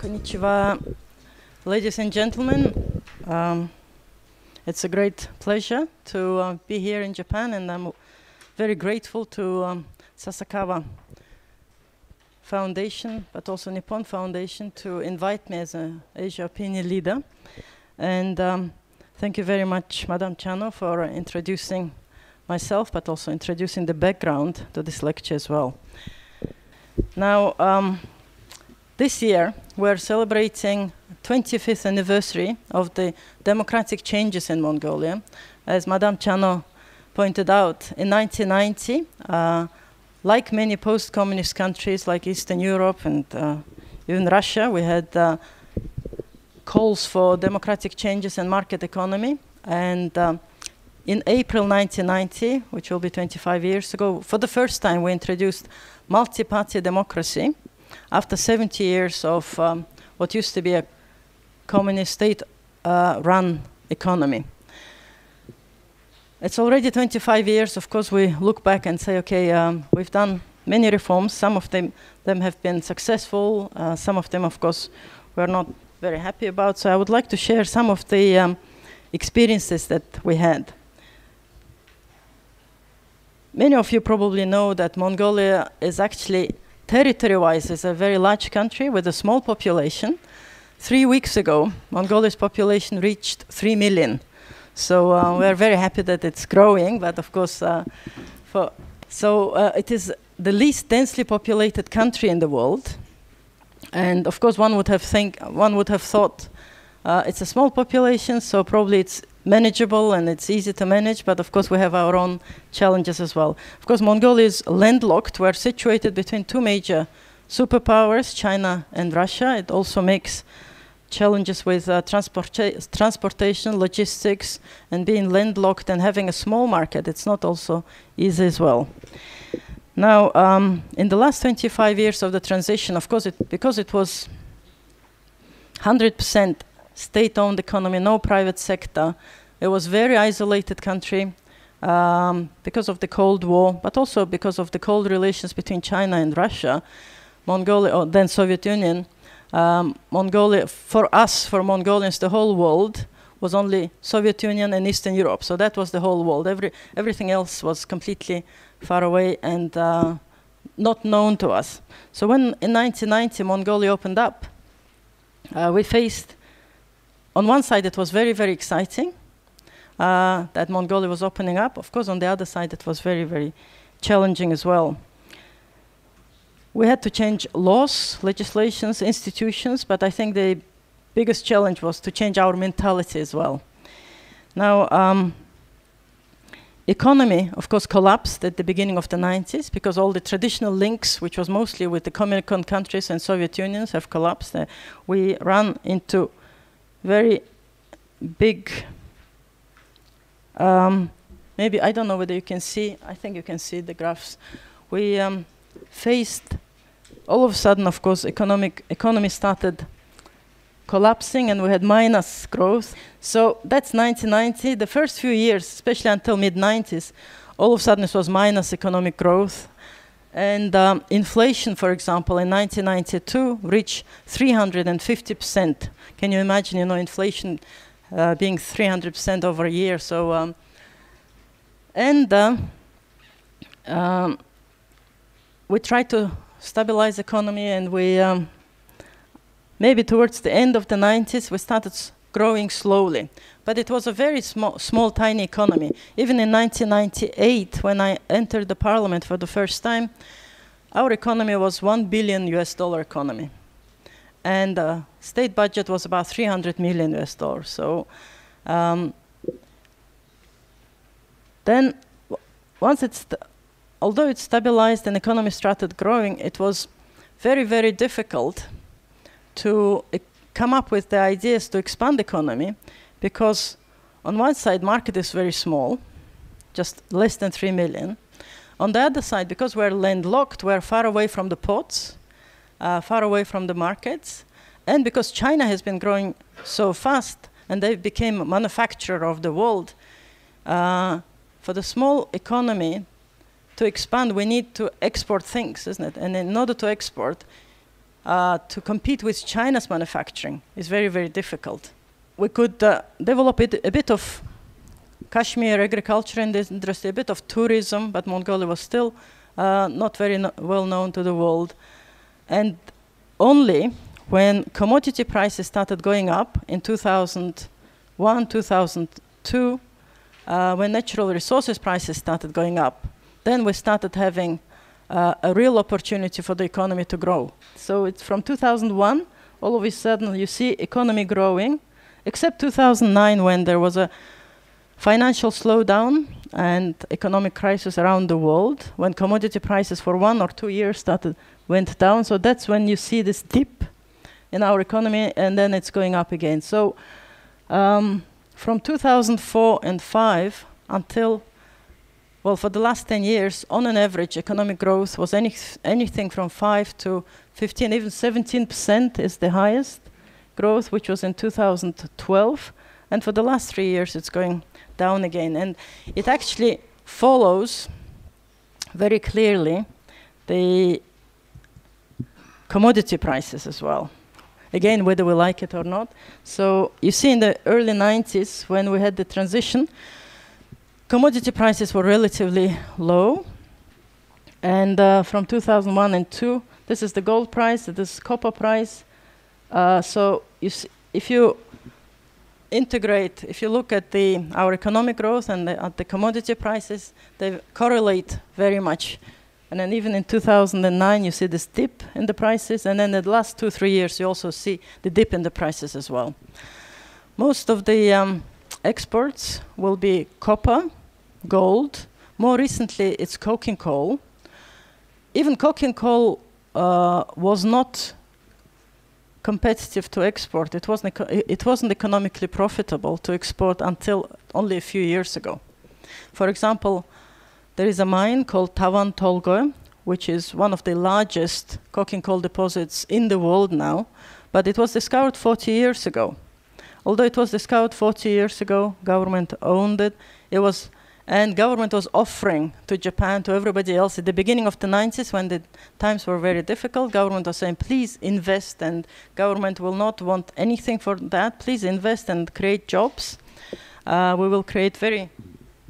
Konnichiwa, ladies and gentlemen. It's a great pleasure to be here in Japan, and I'm very grateful to Sasakawa Foundation, but also Nippon Foundation, to invite me as an Asia opinion leader. And thank you very much, Madam Chano, for introducing myself, but also introducing the background to this lecture as well. Now, this year, we're celebrating 25th anniversary of the democratic changes in Mongolia. As Madame Chano pointed out, in 1990, like many post-communist countries like Eastern Europe and even Russia, we had calls for democratic changes and market economy. And in April 1990, which will be 25 years ago, for the first time we introduced multi-party democracy after 70 years of what used to be a communist state-run economy. It's already 25 years. Of course, we look back and say, okay, we've done many reforms. Some of them have been successful. Some of them, of course, we're not very happy about. So I would like to share some of the experiences that we had. Many of you probably know that Mongolia is actually, territory-wise, is a very large country with a small population. 3 weeks ago, Mongolia's population reached 3 million. So we're very happy that it's growing, but of course, it is the least densely populated country in the world. And of course, one would have thought it's a small population, so probably it's manageable and it's easy to manage, but of course we have our own challenges as well. Of course, Mongolia is landlocked. We're situated between two major superpowers, China and Russia. It also makes challenges with transportation, logistics, and being landlocked and having a small market. It's not also easy as well. Now, in the last 25 years of the transition, of course, because it was 100% state-owned economy, no private sector, it was a very isolated country because of the Cold War, but also because of the cold relations between China and Russia, Mongolia, or then Soviet Union. Mongolia, for us, for Mongolians, the whole world was only Soviet Union and Eastern Europe. So that was the whole world. Everything else was completely far away and not known to us. So when in 1990 Mongolia opened up, we faced, on one side it was very, very exciting that Mongolia was opening up. Of course, on the other side it was very, very challenging as well. We had to change laws, legislations, institutions, but I think the biggest challenge was to change our mentality as well. Now, economy, of course, collapsed at the beginning of the 90s because all the traditional links, which was mostly with the communist countries and Soviet unions, have collapsed. We ran into very big, maybe, I don't know whether you can see, I think you can see the graphs. We faced, all of a sudden, of course, economy started collapsing and we had minus growth. So that's 1990. The first few years, especially until mid-90s, all of a sudden it was minus economic growth. And inflation, for example, in 1992 reached 350%. Can you imagine, inflation being 300% over a year? So, we tried to stabilize economy, and we maybe towards the end of the 90s we started growing slowly, but it was a very small, tiny economy. Even in 1998, when I entered the parliament for the first time, our economy was $1 billion economy, and the state budget was about $300 million. So then, once although it stabilized and economy started growing, it was very, very difficult to come up with the ideas to expand the economy, because on one side, market is very small, just less than 3 million. On the other side, because we're landlocked, we're far away from the ports, far away from the markets, and because China has been growing so fast and they became a manufacturer of the world, for the small economy to expand, we need to export things, isn't it? And in order to export, to compete with China's manufacturing is very, very difficult. We could develop a bit of Kashmir agriculture industry, a bit of tourism, but Mongolia was still not very well known to the world. And only when commodity prices started going up in 2001, 2002, when natural resources prices started going up, then we started having a real opportunity for the economy to grow. So it's from 2001, all of a sudden you see economy growing, except 2009 when there was a financial slowdown and economic crisis around the world, when commodity prices for 1 or 2 years went down. So that's when you see this dip in our economy, and then it's going up again. So from 2004 and 5 until, well, for the last 10 years, on an average, economic growth was anything from 5 to 15, even 17% is the highest growth, which was in 2012. And for the last 3 years, it's going down again. And it actually follows very clearly the commodity prices as well. Again, whether we like it or not. So you see in the early 90s, when we had the transition, commodity prices were relatively low. And from 2001 and 2, this is the gold price, this is copper price. So you see, if you integrate, if you look at our economic growth and at the commodity prices, they correlate very much. And then even in 2009, you see this dip in the prices. And then in the last 2-3 years, you also see the dip in the prices as well. Most of the exports will be copper, gold. More recently, it's coking coal. Even coking coal was not competitive to export. It wasn't economically profitable to export until only a few years ago. For example, there is a mine called Tavan Tolgoi, which is one of the largest coking coal deposits in the world now, but it was discovered 40 years ago. Although it was discovered 40 years ago, government owned it. And government was offering to Japan, to everybody else, at the beginning of the 90s, when the times were very difficult, government was saying, please invest, and government will not want anything for that. Please invest and create jobs. We will create very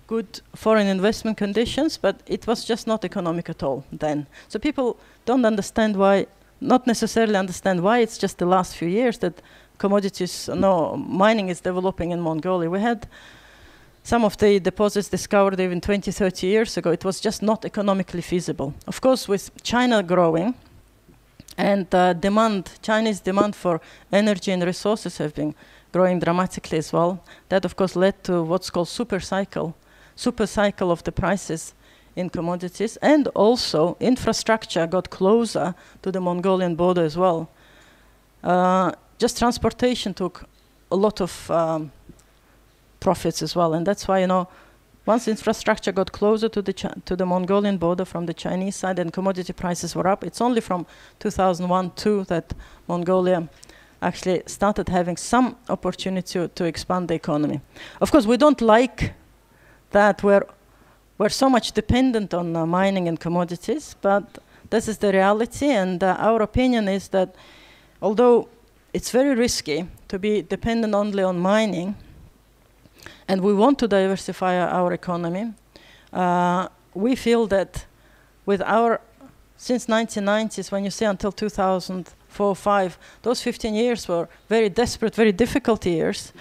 good foreign investment conditions, but it was just not economic at all then. So people don't understand why, not necessarily understand why it's just the last few years that mining is developing in Mongolia. We had some of the deposits discovered even 20, 30 years ago. It was just not economically feasible. Of course, with China growing and Chinese demand for energy and resources have been growing dramatically as well. That, of course, led to what's called super cycle of the prices in commodities. And also, infrastructure got closer to the Mongolian border as well. Just transportation took a lot of profits as well, and that's why, once infrastructure got closer to the Mongolian border from the Chinese side and commodity prices were up, it's only from 2001-2 that Mongolia actually started having some opportunity to expand the economy. Of course, we don't like that we're so much dependent on mining and commodities, but this is the reality, and our opinion is that although it's very risky to be dependent only on mining, and we want to diversify our economy, we feel that with since 1990s, when you see until 2004-5, those 15 years were very desperate, very difficult years.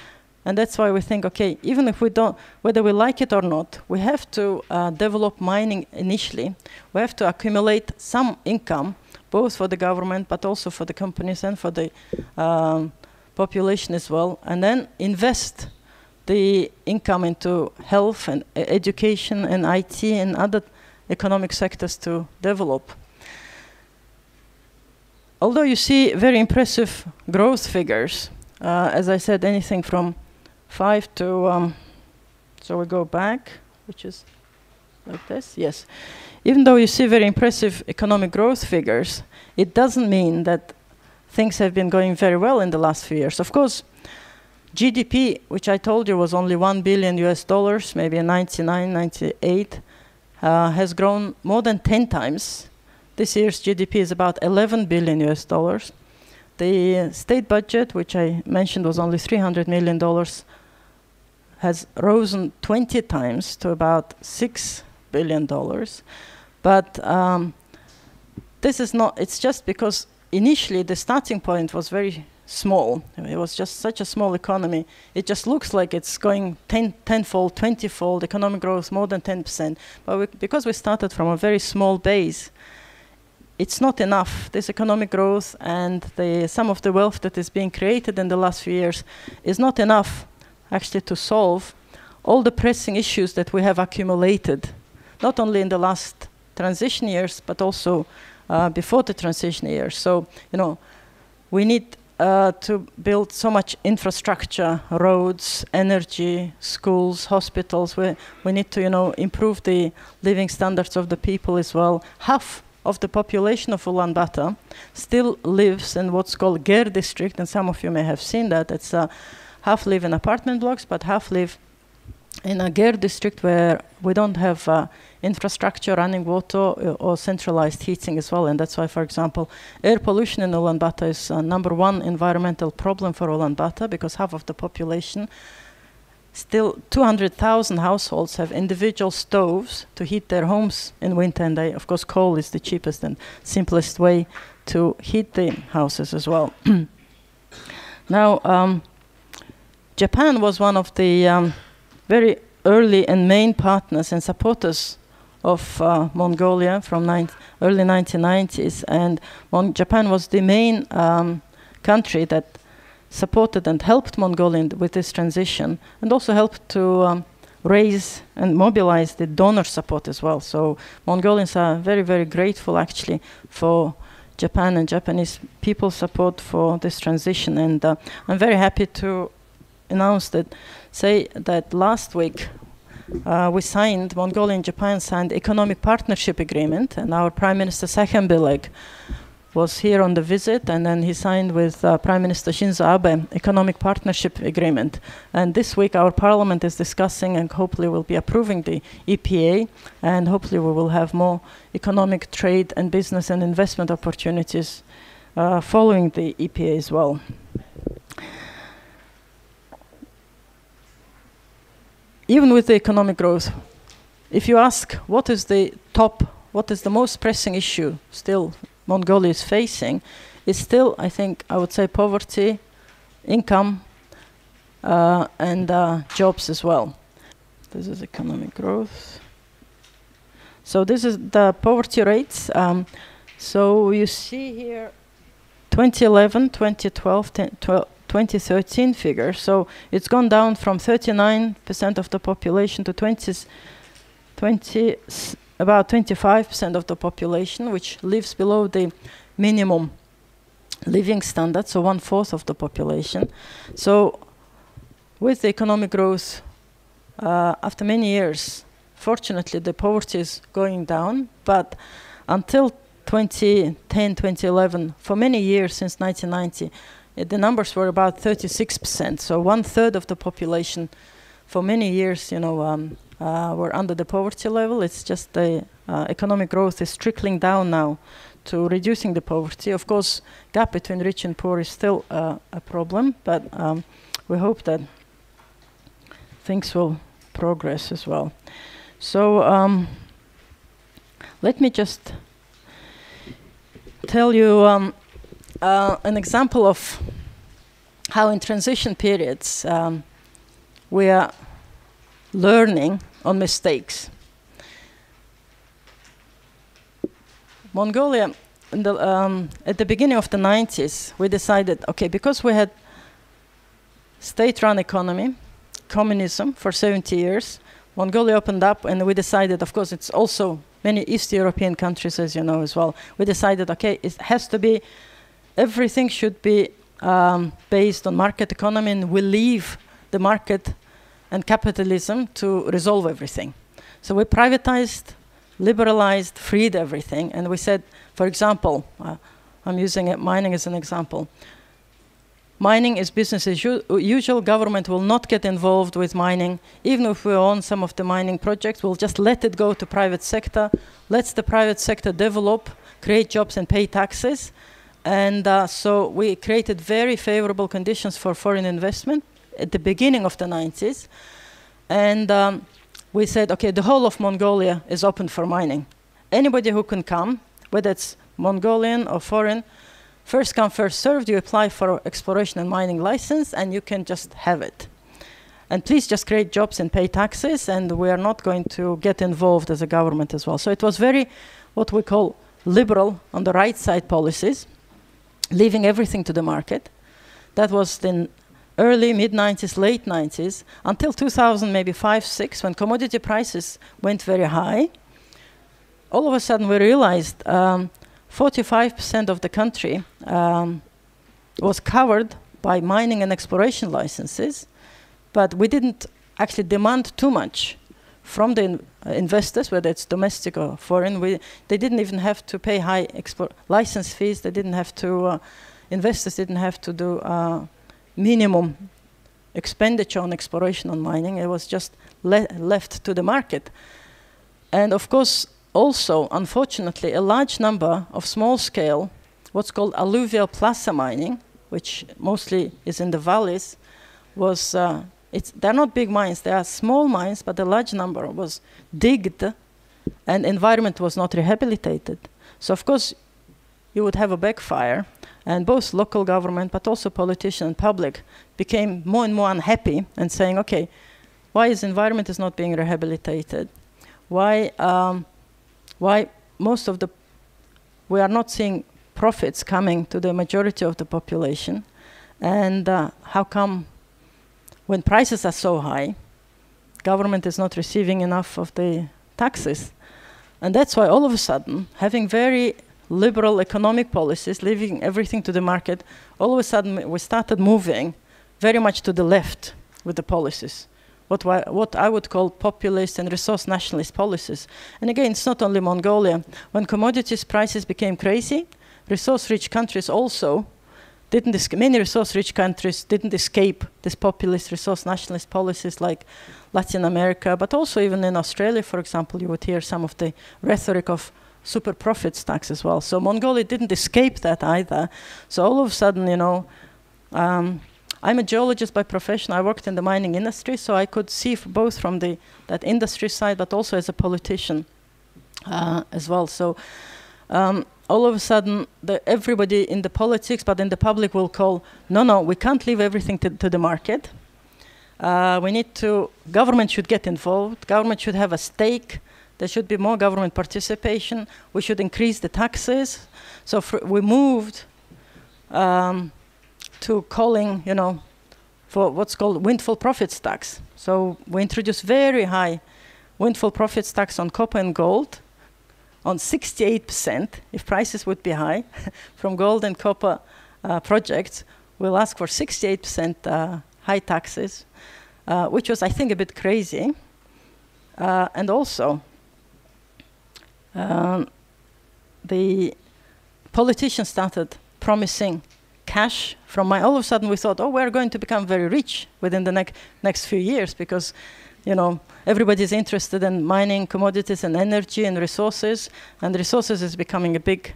And that's why we think, okay, even if we don't, whether we like it or not, we have to develop mining initially. We have to accumulate some income, both for the government, but also for the companies and for the population as well, and then invest the income into health and education and IT and other economic sectors to develop. Although you see very impressive growth figures, as I said, anything from 5 to, so we go back, which is like this, yes. Even though you see very impressive economic growth figures, it doesn't mean that things have been going very well in the last few years. Of course, GDP, which I told you was only $1 billion, maybe in 99, 98, has grown more than 10 times This year's GDP is about 11 billion US dollars. The state budget, which I mentioned was only $300 million, has risen 20 times to about $6 billion. But this is not, it's just because initially the starting point was very small. It was just such a small economy. It just looks like it's going tenfold, 20-fold, economic growth more than 10%. But because we started from a very small base, it's not enough. This economic growth and some of the wealth that is being created in the last few years is not enough actually to solve all the pressing issues that we have accumulated, not only in the last transition years, but also before the transition years. So, we need to build so much infrastructure, roads, energy, schools, hospitals. We need to, improve the living standards of the people as well. Half of the population of Ulaanbaatar still lives in what's called Ger district, and some of you may have seen that. It's half live in apartment blocks, but half live in a Ger district where we don't have infrastructure, running water, or centralized heating as well. And that's why, for example, air pollution in Ulaanbaatar is #1 environmental problem for Ulaanbaatar, because half of the population, still 200,000 households have individual stoves to heat their homes in winter. And of course, coal is the cheapest and simplest way to heat the houses as well. Now, Japan was one of the very early and main partners and supporters of Mongolia from early 1990s. And Japan was the main country that supported and helped Mongolia with this transition, and also helped to raise and mobilize the donor support as well. So Mongolians are very, very grateful actually for Japan and Japanese people's support for this transition. And I'm very happy to announce that last week Mongolia and Japan signed economic partnership agreement, and our Prime Minister Sakhembileg was here on the visit, and then he signed with Prime Minister Shinzo Abe economic partnership agreement. And this week our parliament is discussing and hopefully will be approving the EPA, and hopefully we will have more economic trade and business and investment opportunities following the EPA as well. Even with the economic growth, if you ask what is the most pressing issue still Mongolia is facing, it's still, I would say, poverty, income, and jobs as well. This is economic growth. So this is the poverty rates. So you see here 2011, 2012, 2013 figures. So it's gone down from 39% of the population to about 25% of the population, which lives below the minimum living standard, so 1/4 of the population. So with the economic growth, after many years, fortunately, the poverty is going down, but until 2010, 2011, for many years since 1990, the numbers were about 36%. So 1/3 of the population for many years, were under the poverty level. It's just the economic growth is trickling down now to reducing the poverty. Of course, gap between rich and poor is still a problem, but we hope that things will progress as well. So let me just tell you an example of how in transition periods we are learning on mistakes. Mongolia, at the beginning of the 90s, we decided, okay, because we had state-run economy, communism for 70 years, Mongolia opened up, and we decided, of course, it's also many East European countries, as you know, as well. We decided, okay, it has to be, everything should be based on market economy, and we leave the market and capitalism to resolve everything. So we privatized, liberalized, freed everything, and we said, for example, I'm using mining as an example. mining is business as usual. Government will not get involved with mining. Even if we own some of the mining projects, we'll just let it go to private sector. Let the private sector develop, create jobs and pay taxes. And so we created very favorable conditions for foreign investment at the beginning of the 90s. And we said, okay, the whole of Mongolia is open for mining. Anybody who can come, whether it's Mongolian or foreign, first come, first served, you apply for exploration and mining license, and you can just have it. And please just create jobs and pay taxes, and we are not going to get involved as a government as well. So it was very, what we call liberal, on the right side policies, leaving everything to the market. That was in early, mid-90s, late 90s, until 2000, maybe 5, 6, when commodity prices went very high. All of a sudden, we realized 45% of the country was covered by mining and exploration licenses, but we didn't actually demand too much from the investors, whether it's domestic or foreign. They didn't even have to pay high license fees. They didn't have to, investors didn't have to do minimum expenditure on exploration on mining. It was just left to the market. And of course, also, unfortunately, a large number of small-scale, what's called alluvial placer mining, which mostly is in the valleys, was, they're not big mines, they are small mines, but a large number was digged, and environment was not rehabilitated. So of course, you would have a backfire, and both local government, but also politicians and public became more and more unhappy and saying, okay, why is environment is not being rehabilitated? Why most of the, we are not seeing profits coming to the majority of the population? And how come when prices are so high, government is not receiving enough of the taxes? And that's why all of a sudden, having very liberal economic policies, leaving everything to the market, all of a sudden we started moving very much to the left with the policies. What I would call populist and resource nationalist policies. And again, it's not only Mongolia. When commodities prices became crazy, resource-rich countries also many resource-rich countries didn't escape this populist resource nationalist policies like Latin America, but also even in Australia, for example, you would hear some of the rhetoric of super profits tax as well. So Mongolia didn't escape that either. So all of a sudden, you know, I'm a geologist by profession. I worked in the mining industry, so I could see both from that industry side, but also as a politician as well. So all of a sudden, everybody in the politics, but in the public will call, no, we can't leave everything to the market. We need to, government should get involved. Government should have a stake. There should be more government participation. We should increase the taxes. So we moved to calling, you know, for what's called windfall profits tax. So we introduced very high windfall profits tax on copper and gold, on 68%, if prices would be high, from gold and copper projects, we'll ask for 68% high taxes, which was, I think, a bit crazy. And also, the politicians started promising cash from all of a sudden we thought, oh, we're going to become very rich within the next few years because, you know, everybody's interested in mining, commodities, and energy and resources is becoming a big,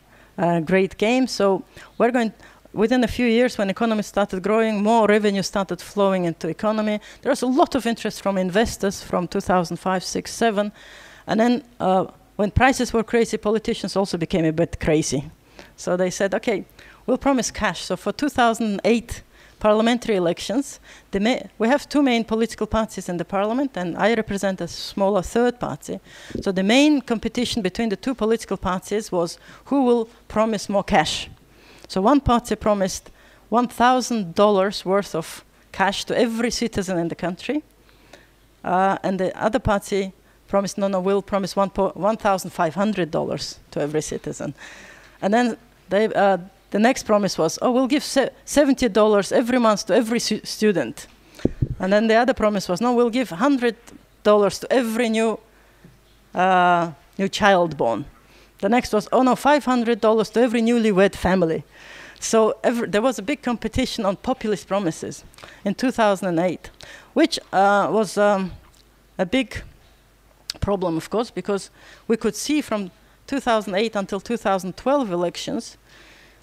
great game. So we're going, within a few years when economy started growing, more revenue started flowing into economy. There was a lot of interest from investors from 2005, 6, 7. And then when prices were crazy, politicians also became a bit crazy. So they said, okay, we'll promise cash. So for 2008 parliamentary elections, we have two main political parties in the parliament, and I represent a smaller third party. So the main competition between the two political parties was who will promise more cash. So one party promised $1,000 worth of cash to every citizen in the country, and the other party promised, no, we'll promise $1,500 to every citizen. And then the next promise was, oh, we'll give $70 every month to every student. And then the other promise was, no, we'll give $100 to every new child born. The next was, oh no, $500 to every newlywed family. So there was a big competition on populist promises in 2008, which was a big problem, of course, because we could see from 2008 until 2012 elections,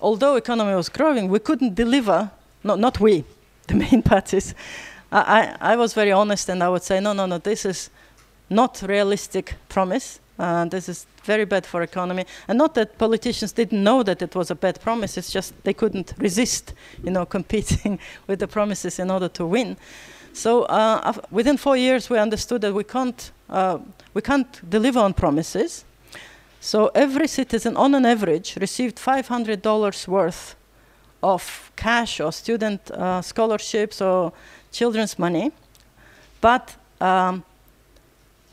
although economy was growing, we couldn't deliver, not we, the main parties. I was very honest, and I would say, no, this is not realistic promise. This is very bad for economy. And not that politicians didn't know that it was a bad promise, it's just they couldn't resist, competing with the promises in order to win. So within 4 years, we understood that we can't deliver on promises. So every citizen, on an average, received $500 worth of cash or student scholarships or children's money. But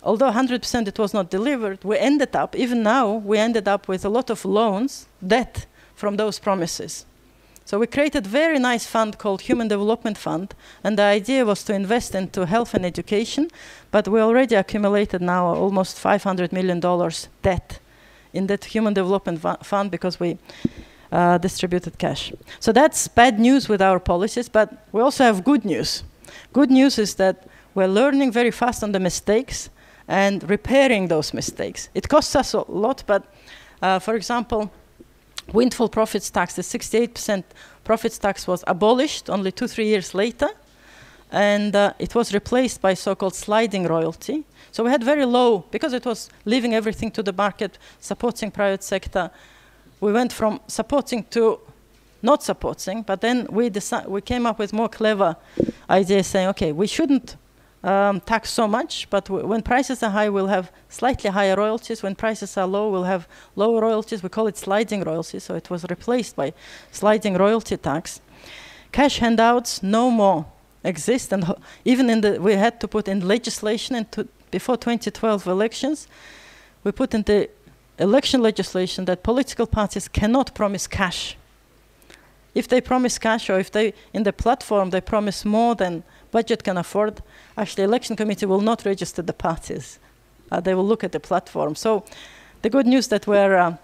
although 100% it was not delivered, we ended up with a lot of loans, debt from those promises. So we created a very nice fund called Human Development Fund, and the idea was to invest into health and education, but we already accumulated now almost $500 million debt in that Human Development Fund because we distributed cash. So that's bad news with our policies, but we also have good news. Good news is that we're learning very fast on the mistakes and repairing those mistakes. It costs us a lot, but for example, windfall profits tax, the 68% profits tax was abolished only 2-3 years later, and it was replaced by so-called sliding royalty. So we had very low, because it was leaving everything to the market, supporting private sector. We went from supporting to not supporting, but then we came up with more clever ideas saying, okay, we shouldn't tax so much, but when prices are high, we'll have slightly higher royalties. When prices are low, we'll have lower royalties. We call it sliding royalties, so it was replaced by sliding royalty tax. Cash handouts no more exist, and even we had to put in legislation before 2012 elections. We put in the election legislation that political parties cannot promise cash. If they promise cash, or if in the platform they promise more than budget can afford, actually election committee will not register the parties. They will look at the platform. So the good news that we're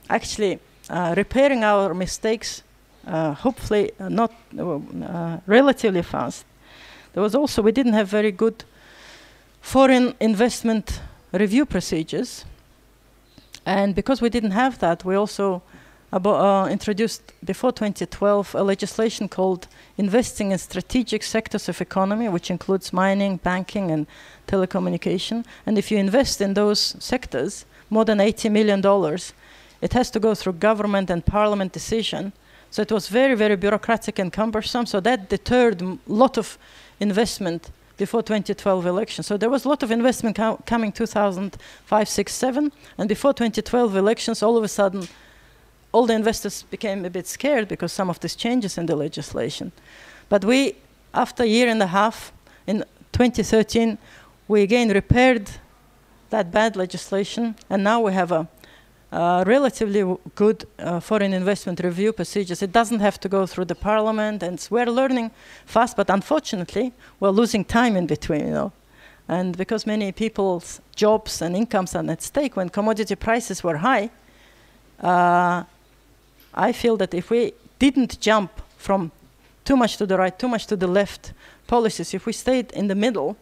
actually repairing our mistakes, hopefully not relatively fast. There was also, we didn't have very good foreign investment review procedures. And because we didn't have that, we also introduced before 2012 a legislation called Investing in Strategic Sectors of Economy, which includes mining, banking, and telecommunication. And if you invest in those sectors, more than $80 million, it has to go through government and parliament decision. So it was very, very bureaucratic and cumbersome. So that deterred a lot of investment before 2012 election. So there was a lot of investment coming 2005, 6, 7. And before 2012 elections, all of a sudden, all the investors became a bit scared because some of these changes in the legislation. But we, after a year and a half, in 2013, we again repaired that bad legislation, and now we have a relatively good foreign investment review procedures. It doesn't have to go through the parliament, and we're learning fast, but unfortunately, we're losing time in between, And because many people's jobs and incomes are at stake, when commodity prices were high, I feel that if we didn't jump from too much to the right, too much to the left policies, if we stayed in the middle,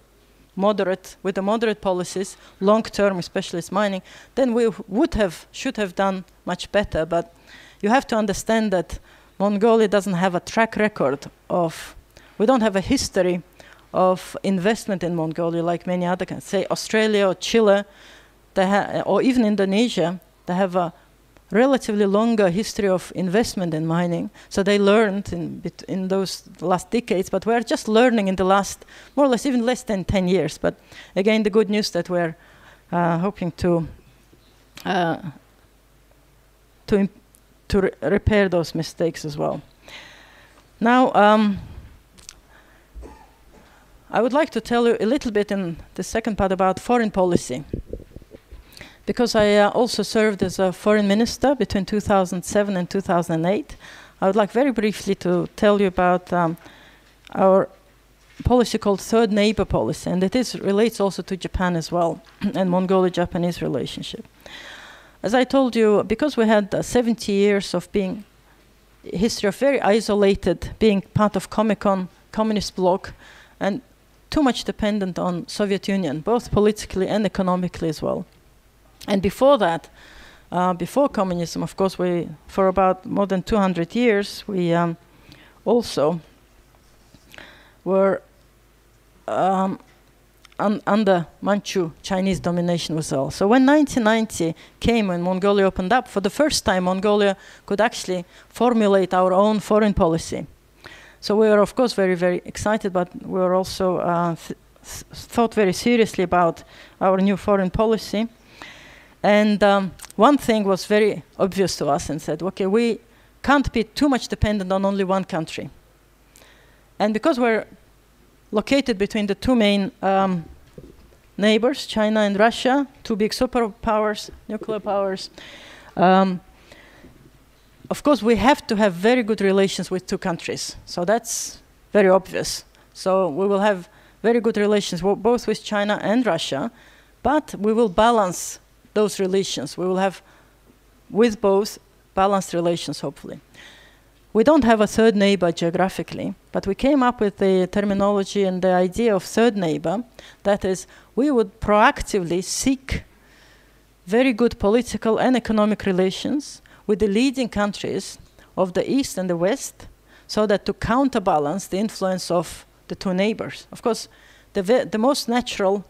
moderate, with the moderate policies, long term, especially as mining, then we should have done much better. But you have to understand that Mongolia doesn't have a track record we don't have a history of investment in Mongolia like many other countries, say Australia or Chile, or even Indonesia. They have a relatively longer history of investment in mining. So they learned in those last decades, but we're just learning in the last, more or less, even less than 10 years. But again, the good news that we're hoping to repair those mistakes as well. Now, I would like to tell you a little bit in the second part about foreign policy. Because I also served as a foreign minister between 2007 and 2008, I would like very briefly to tell you about our policy called Third Neighbor Policy, and it relates also to Japan as well, and Mongolia-Japanese relationship. As I told you, because we had 70 years of being history of very isolated, being part of communist bloc, and too much dependent on Soviet Union, both politically and economically as well. And before that, before communism, of course, for about more than 200 years, we also were under Manchu Chinese domination as well. So when 1990 came and Mongolia opened up, for the first time Mongolia could actually formulate our own foreign policy. So we were of course very, very excited, but we were also thought very seriously about our new foreign policy. And one thing was very obvious to us and said, okay, we can't be too much dependent on only one country. And because we're located between the two main neighbors, China and Russia, two big superpowers, nuclear powers. Of course, we have to have very good relations with two countries. So that's very obvious. So we will have very good relations both with China and Russia, but we will balance those relations. We will have, with both, balanced relations, hopefully. We don't have a third neighbor geographically, but we came up with the terminology and the idea of third neighbor. That is, we would proactively seek very good political and economic relations with the leading countries of the East and the West, so that to counterbalance the influence of the two neighbors. Of course, the most natural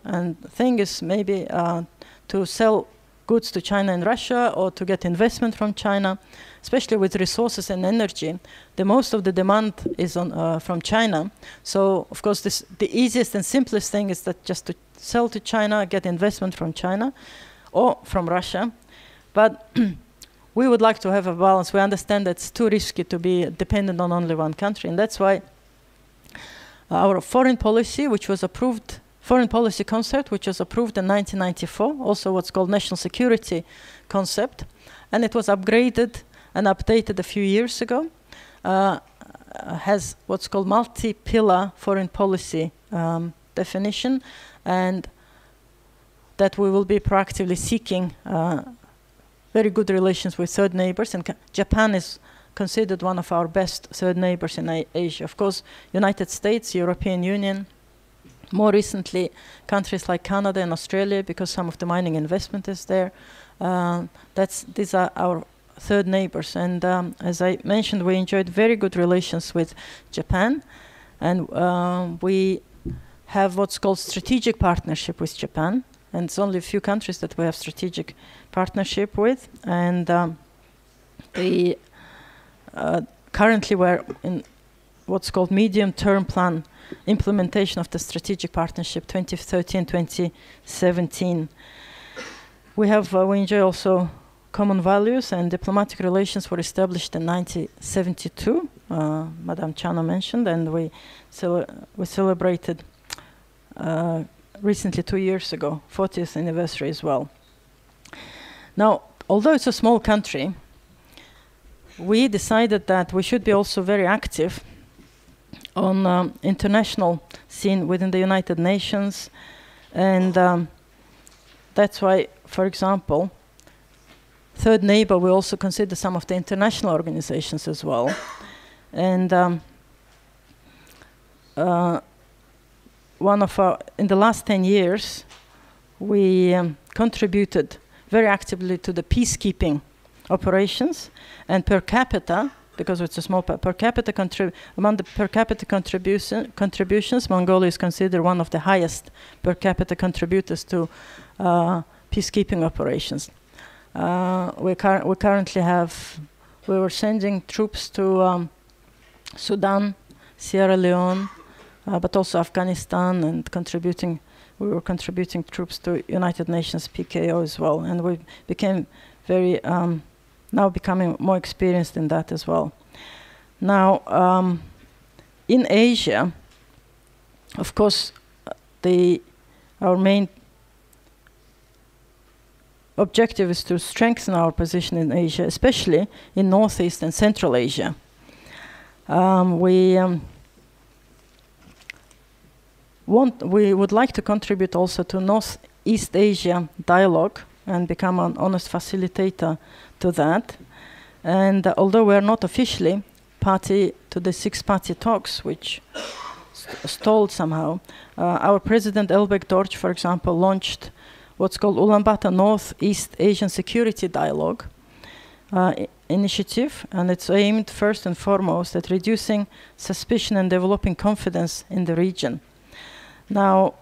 thing is maybe to sell goods to China and Russia, or to get investment from China, especially with resources and energy. The most of the demand is from China. So, of course, the easiest and simplest thing is that just to sell to China, get investment from China or from Russia. But we would like to have a balance. We understand that it's too risky to be dependent on only one country, and that's why our foreign policy, which was approved, foreign policy concept, which was approved in 1994, also what's called national security concept, and it was upgraded and updated a few years ago, has what's called multi-pillar foreign policy definition, and that we will be proactively seeking very good relations with third neighbors, and Japan is considered one of our best third neighbors in Asia. Of course, United States, European Union, more recently countries like Canada and Australia, because some of the mining investment is there. These are our third neighbors, and as I mentioned, we enjoyed very good relations with Japan, and we have what's called strategic partnership with Japan, and it's only a few countries that we have strategic partnership with, and currently we're in what's called medium-term plan implementation of the strategic partnership 2013-2017. We enjoy also common values, and diplomatic relations were established in 1972, Madame Chano mentioned, and we celebrated recently 2 years ago, 40th anniversary as well. Now, although it's a small country, we decided that we should be also very active on international scene within the United Nations, and that's why, for example, third neighbor, we also consider some of the international organizations as well. And in the last 10 years, we contributed very actively to the peacekeeping operations, and per capita, because it's a small per capita among the per capita contributions, Mongolia is considered one of the highest per capita contributors to peacekeeping operations. We were sending troops to Sudan, Sierra Leone, but also Afghanistan, and we were contributing troops to United Nations PKO as well, and we became very now becoming more experienced in that as well. Now, in Asia, of course, our main objective is to strengthen our position in Asia, especially in Northeast and Central Asia. We would like to contribute also to Northeast Asia dialogue and become an honest facilitator to that. And although we are not officially party to the six-party talks, which stalled somehow, our President Elbek Dorj, for example, launched what's called Ulaanbaatar Northeast Asian Security Dialogue initiative, and it's aimed first and foremost at reducing suspicion and developing confidence in the region. Now,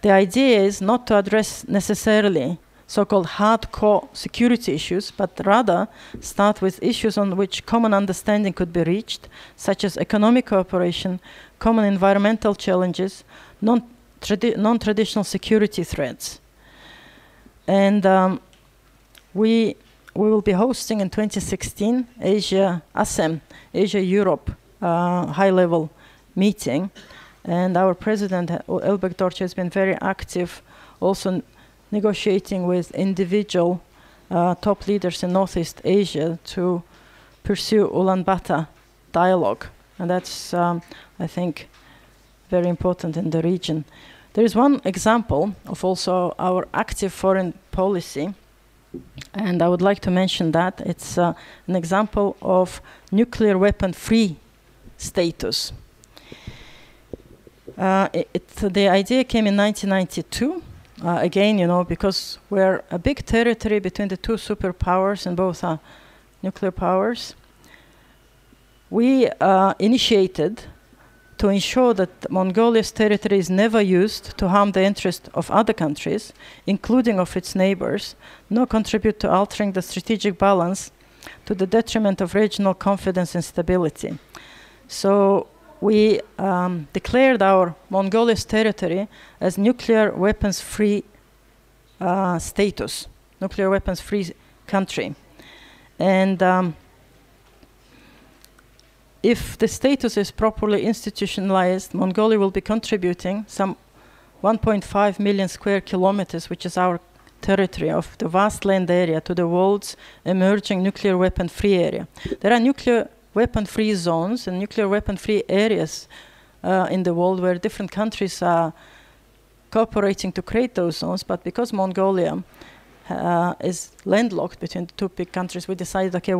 the idea is not to address necessarily so-called hardcore security issues, but rather start with issues on which common understanding could be reached, such as economic cooperation, common environmental challenges, non-traditional security threats. And we will be hosting in 2016 ASEM, Asia-Europe high-level meeting. And our president, Elbek Dorj, has been very active, also negotiating with individual top leaders in Northeast Asia to pursue Ulaanbaatar dialogue. And that's, I think, very important in the region. There is one example of also our active foreign policy, and I would like to mention that. It's an example of nuclear weapon-free status. The idea came in 1992. Again, you know, because we're a big territory between the two superpowers, and both are nuclear powers. We initiated to ensure that Mongolia's territory is never used to harm the interest of other countries, including of its neighbors, nor contribute to altering the strategic balance to the detriment of regional confidence and stability. So we declared our Mongolia's territory as nuclear weapons-free status, nuclear weapons-free country. And if the status is properly institutionalized, Mongolia will be contributing some 1.5 million square kilometers, which is our territory of the vast land area, to the world's emerging nuclear weapon-free area. There are nuclear weapon-free zones and nuclear weapon-free areas in the world where different countries are cooperating to create those zones, but because Mongolia is landlocked between the two big countries, we decided, okay,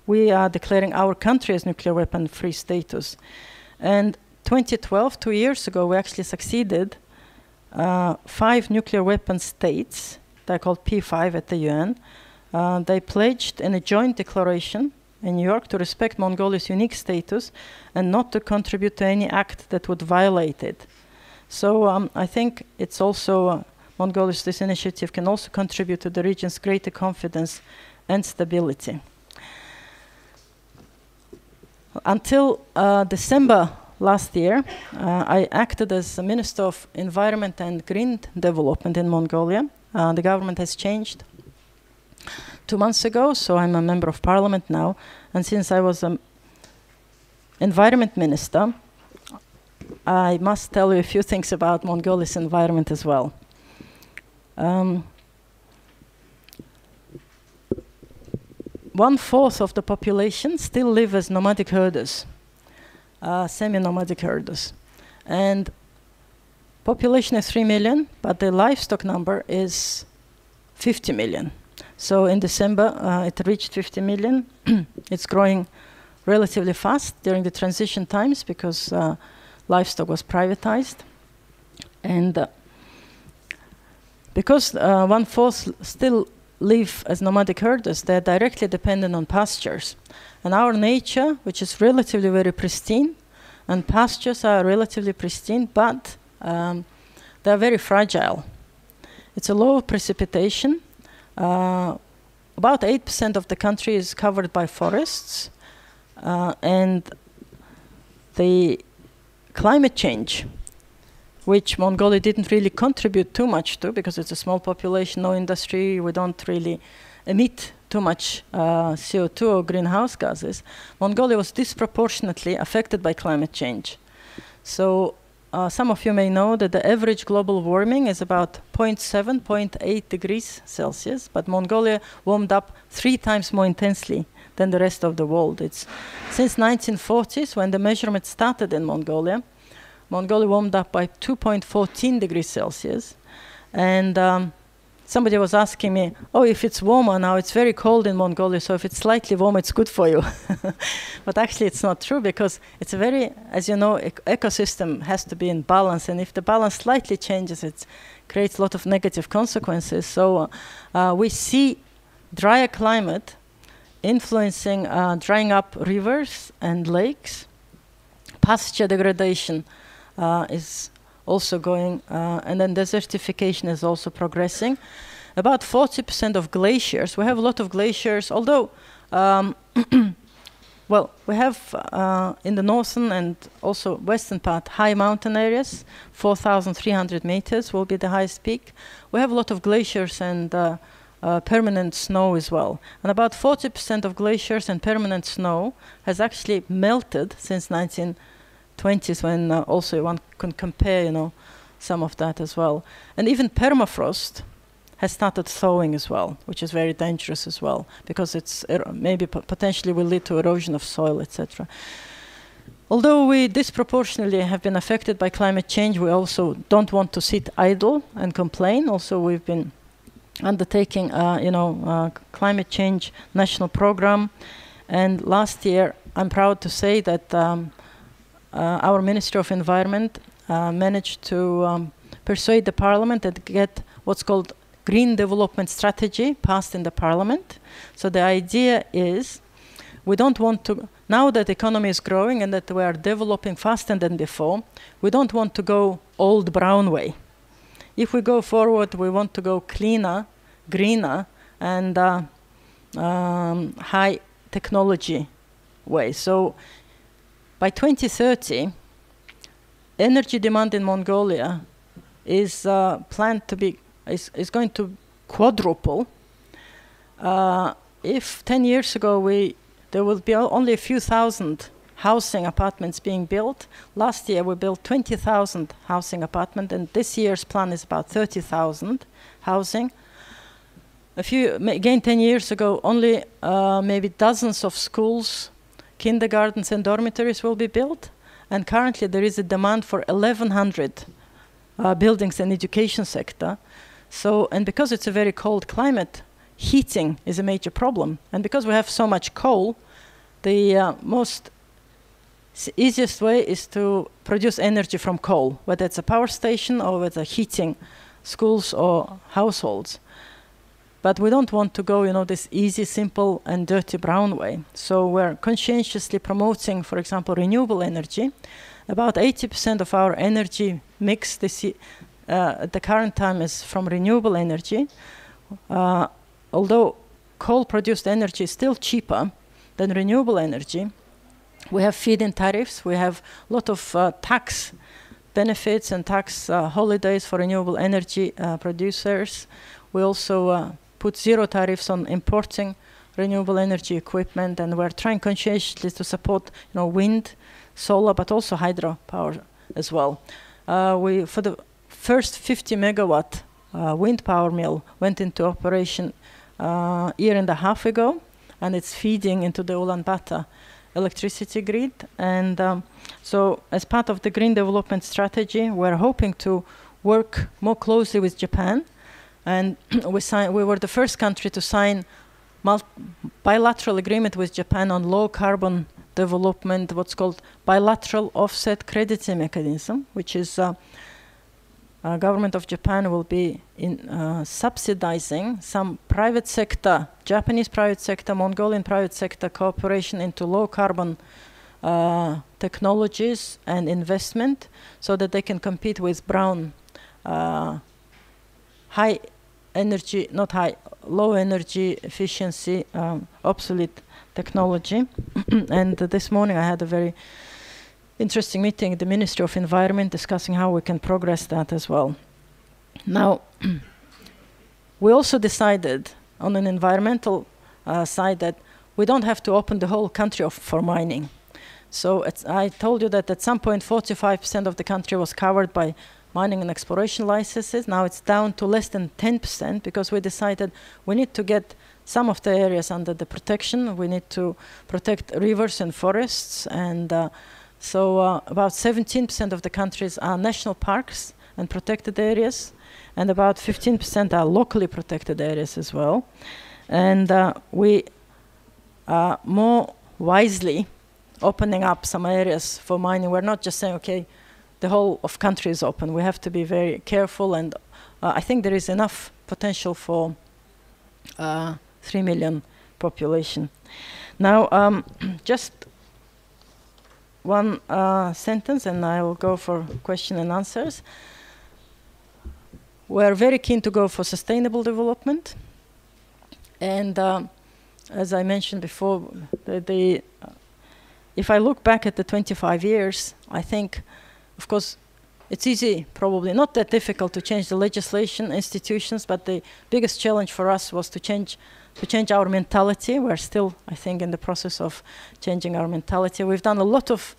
we are declaring our country as nuclear weapon-free status. And 2012, 2 years ago, we actually succeeded 5 nuclear weapon states, they're called P5 at the UN. They pledged in a joint declaration in New York to respect Mongolia's unique status and not to contribute to any act that would violate it. So I think it's also, this initiative can also contribute to the region's greater confidence and stability. Until December last year, I acted as the Minister of Environment and Green Development in Mongolia. The government has changed 2 months ago, so I'm a member of parliament now. And since I was an environment minister, I must tell you a few things about Mongolia's environment as well. 1/4 of the population still live as nomadic herders, semi-nomadic herders. And population is 3 million, but the livestock number is 50 million. So in December, it reached 50 million. It's growing relatively fast during the transition times because livestock was privatized. And because 1/4 still live as nomadic herders, they're directly dependent on pastures. And our nature, which is relatively very pristine, and pastures are relatively pristine, but they're very fragile. It's a low precipitation. About 8% of the country is covered by forests. And the climate change, which Mongolia didn't really contribute too much to because it's a small population, no industry, we don't really emit too much CO2 or greenhouse gases. Mongolia was disproportionately affected by climate change. So some of you may know that the average global warming is about 0.7, 0.8 degrees Celsius, but Mongolia warmed up 3 times more intensely than the rest of the world. It's since 1940s, when the measurement started in Mongolia, Mongolia warmed up by 2.14 degrees Celsius. And somebody was asking me, oh, if it's warmer now, it's very cold in Mongolia, so if it's slightly warmer, it's good for you. But actually, it's not true, because it's a very, as you know, ecosystem has to be in balance, and if the balance slightly changes, it creates a lot of negative consequences. So we see drier climate influencing drying up rivers and lakes. Pasture degradation is also going, and then desertification is also progressing. About 40% of glaciers, we have a lot of glaciers, although, well, we have in the northern and also western part high mountain areas, 4,300 meters will be the highest peak. We have a lot of glaciers and permanent snow as well. And about 40% of glaciers and permanent snow has actually melted since 1920s, when also one can compare, you know, some of that as well. And even permafrost has started thawing as well, which is very dangerous as well, because it's maybe potentially will lead to erosion of soil, etc. Although we disproportionately have been affected by climate change, we also don't want to sit idle and complain. Also, we've been undertaking, climate change national program. And last year, I'm proud to say that our Ministry of Environment managed to persuade the Parliament and get what's called Green Development Strategy passed in the Parliament. So the idea is, we don't want to, now that the economy is growing and that we are developing faster than before, we don't want to go old brown way. If we go forward, we want to go cleaner, greener, and high technology way. So by 2030, energy demand in Mongolia is planned to be, is going to quadruple. If 10 years ago there will be only a few thousand housing apartments being built, last year we built 20,000 housing apartments, and this year's plan is about 30,000 housing. Again, 10 years ago, only maybe dozens of schools, kindergartens and dormitories will be built, and currently there is a demand for 1,100 buildings in the education sector. So, and because it's a very cold climate, heating is a major problem. And because we have so much coal, the easiest way is to produce energy from coal, whether it's a power station or whether heating schools or households. But we don't want to go, you know, this easy, simple, and dirty brown way. So we're conscientiously promoting, for example, renewable energy. About 80% of our energy mix at the current time is from renewable energy. Although coal-produced energy is still cheaper than renewable energy, we have feed-in tariffs. We have a lot of tax benefits and tax holidays for renewable energy producers. We also put zero tariffs on importing renewable energy equipment, and we're trying conscientiously to support, you know, wind, solar, but also hydropower as well. For the first 50 megawatt wind power mill went into operation a year and a half ago, and it's feeding into the Ulaanbaatar electricity grid. And so as part of the green development strategy, we're hoping to work more closely with Japan. And we were the first country to sign bilateral agreement with Japan on low carbon development, what's called bilateral offset crediting mechanism, which is government of Japan will be subsidizing some private sector, Japanese private sector, Mongolian private sector cooperation into low carbon technologies and investment, so that they can compete with brown, high energy, not high, low energy efficiency, obsolete technology. And this morning I had a very interesting meeting at the Ministry of Environment discussing how we can progress that as well. Now, we also decided on an environmental side that we don't have to open the whole country for mining. So I told you that at some point 45% of the country was covered by mining and exploration licenses. Now it's down to less than 10% because we decided we need to get some of the areas under the protection. We need to protect rivers and forests, and so about 17% of the countries are national parks and protected areas. and about 15% are locally protected areas as well. And we are more wisely opening up some areas for mining. We're not just saying, okay, the whole of country is open. We have to be very careful, and I think there is enough potential for 3 million population. Now, just one sentence, and I will go for question and answers. We're very keen to go for sustainable development. And as I mentioned before, if I look back at the 25 years, I think, of course, it's easy, probably not that difficult to change the legislation, institutions, but the biggest challenge for us was to change our mentality. We're still, I think, in the process of changing our mentality. We've done a lot of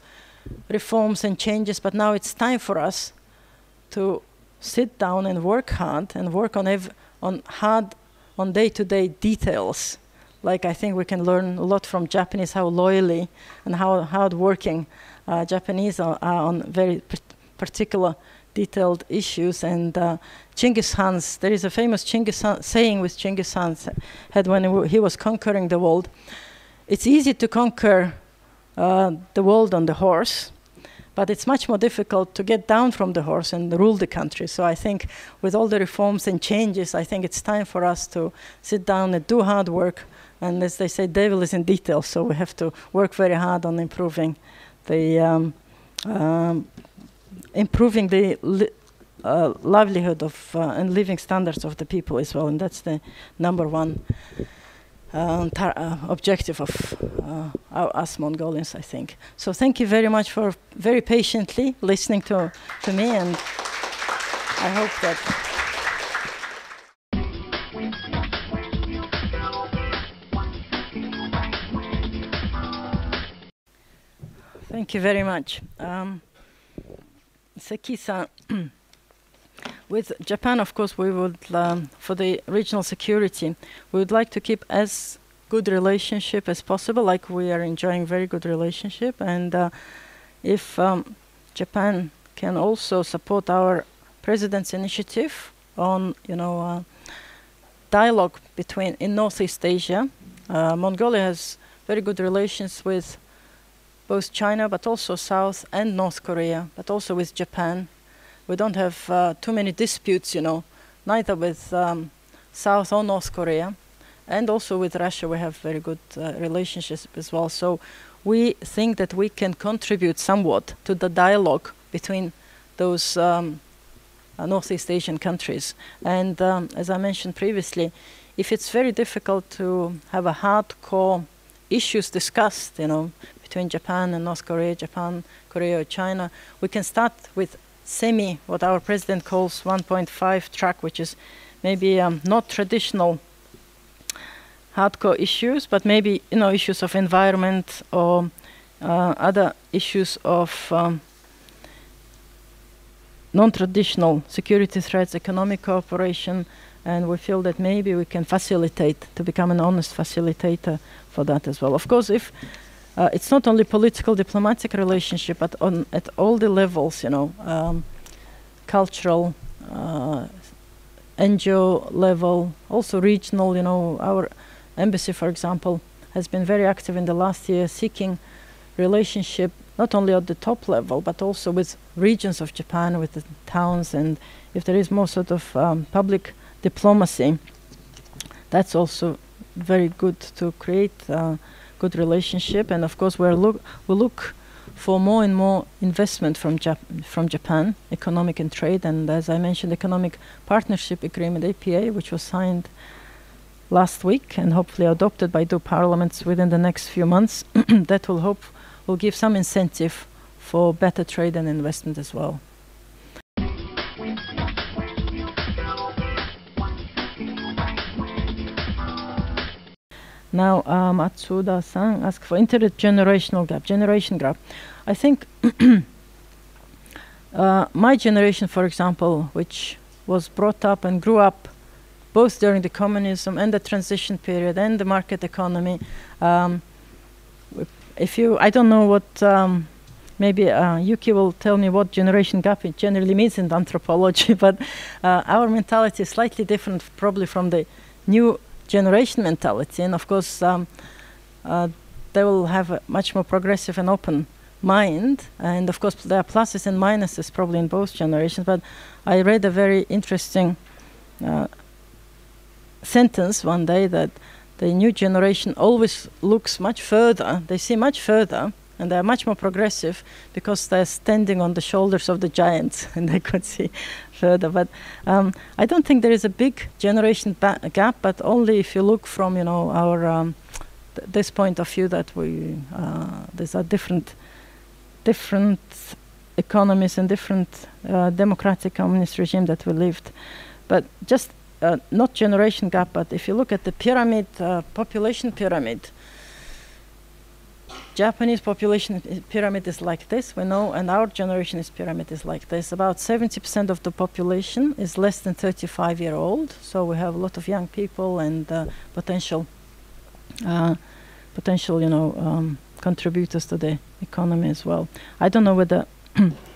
reforms and changes, but now it's time for us to sit down and work hard and work on day-to-day details. Like, I think we can learn a lot from Japanese, how loyally and how hard-working Japanese are on very particular detailed issues. And Genghis Khan's, there is a famous saying with Genghis Khan had when he was conquering the world. It's easy to conquer the world on the horse, but it's much more difficult to get down from the horse and rule the country. So I think with all the reforms and changes, I think it's time for us to sit down and do hard work. And as they say, devil is in detail, so we have to work very hard on improving the livelihood of and living standards of the people as well. And that's the number one objective of us Mongolians, I think. So thank you very much for very patiently listening to me, and I hope that... Thank you very much. Seki-san, with Japan, of course, we would, for the regional security, we would like to keep as good relationship as possible, like we are enjoying very good relationship. And if Japan can also support our president's initiative on, dialogue in Northeast Asia. Mongolia has very good relations with both China, but also South and North Korea, but also with Japan. We don't have too many disputes, neither with South or North Korea. And also with Russia, we have very good relationships as well. So we think that we can contribute somewhat to the dialogue between those Northeast Asian countries. And as I mentioned previously, if it's very difficult to have a hardcore issues discussed, between Japan and North Korea, Japan, Korea, or China, we can start with what our president calls 1.5 track, which is maybe not traditional hardcore issues, but maybe issues of environment or other issues of non-traditional security threats, economic cooperation, and we feel that maybe we can facilitate, to become an honest facilitator for that as well. Of course, if it's not only political, diplomatic relationship, but at all the levels, cultural, NGO level, also regional. Our embassy, for example, has been very active in the last year, seeking relationship not only at the top level, but also with regions of Japan, with the towns. And if there is more sort of public diplomacy, that's also very good to create good relationship. And of course, we look for more and more investment from Japan, economic and trade. And as I mentioned, economic partnership agreement, APA, which was signed last week and hopefully adopted by two parliaments within the next few months, that will give some incentive for better trade and investment as well. Now, Matsuda-san asked for intergenerational gap, generation gap. I think my generation, for example, which was brought up and grew up both during the communism and the transition period and the market economy, I don't know what maybe Yuki will tell me what generation gap it generally means in anthropology, but our mentality is slightly different probably from the new generation mentality. And of course, they will have a much more progressive and open mind. And of course, there are pluses and minuses probably in both generations. But I read a very interesting sentence one day that the new generation always looks much further. They see much further, and they are much more progressive because they're standing on the shoulders of the giants and they could see further. But I don't think there is a big generation gap, but only if you look from, our this point of view that these are different economies and different democratic communist regime that we lived. But just not generation gap, but if you look at the pyramid, population pyramid, Japanese population pyramid is like this, we know, and our generation's pyramid is like this. About 70% of the population is less than 35-year-old, so we have a lot of young people and potential, contributors to the economy as well. I don't know whether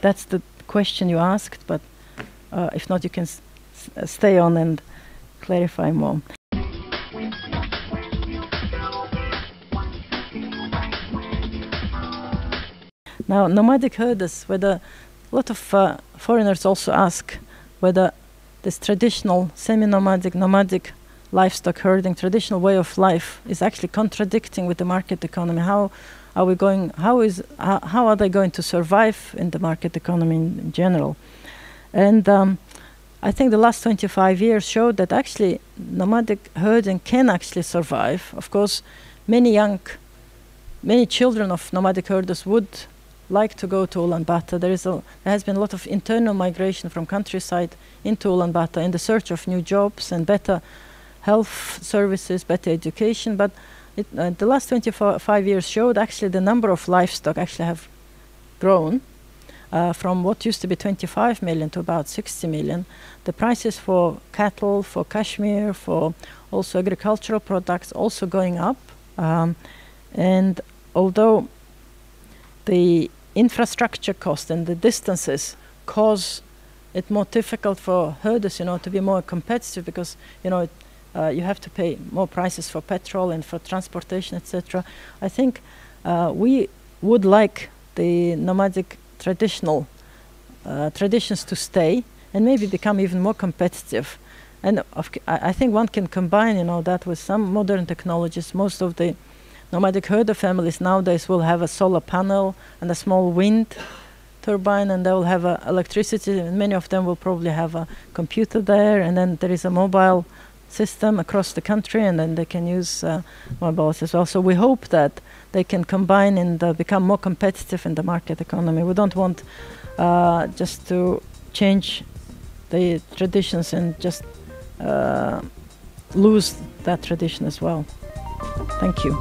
that's the question you asked, but if not, you can stay on and clarify more. Now, nomadic herders, whether a lot of foreigners also ask whether this traditional semi-nomadic, nomadic livestock herding, traditional way of life is actually contradicting with the market economy. How are they going to survive in the market economy in general? And I think the last 25 years showed that actually nomadic herding can actually survive. Of course, many children of nomadic herders would like to go to Ulaanbaatar. There has been a lot of internal migration from countryside into Ulaanbaatar in the search of new jobs and better health services, better education. But the last 25 years showed actually the number of livestock actually have grown from what used to be 25 million to about 60 million. The prices for cattle, for cashmere, for also agricultural products also going up. And although the infrastructure cost and the distances cause it more difficult for herders, to be more competitive because, you have to pay more prices for petrol and for transportation, etc. I think we would like the nomadic traditions to stay and maybe become even more competitive. And I think one can combine, that with some modern technologies. Most of the nomadic herder families nowadays will have a solar panel and a small wind turbine, and they will have electricity, and many of them will probably have a computer there, and then there is a mobile system across the country, and then they can use mobiles as well. So we hope that they can combine and become more competitive in the market economy. We don't want just to change the traditions and just lose that tradition as well. Thank you.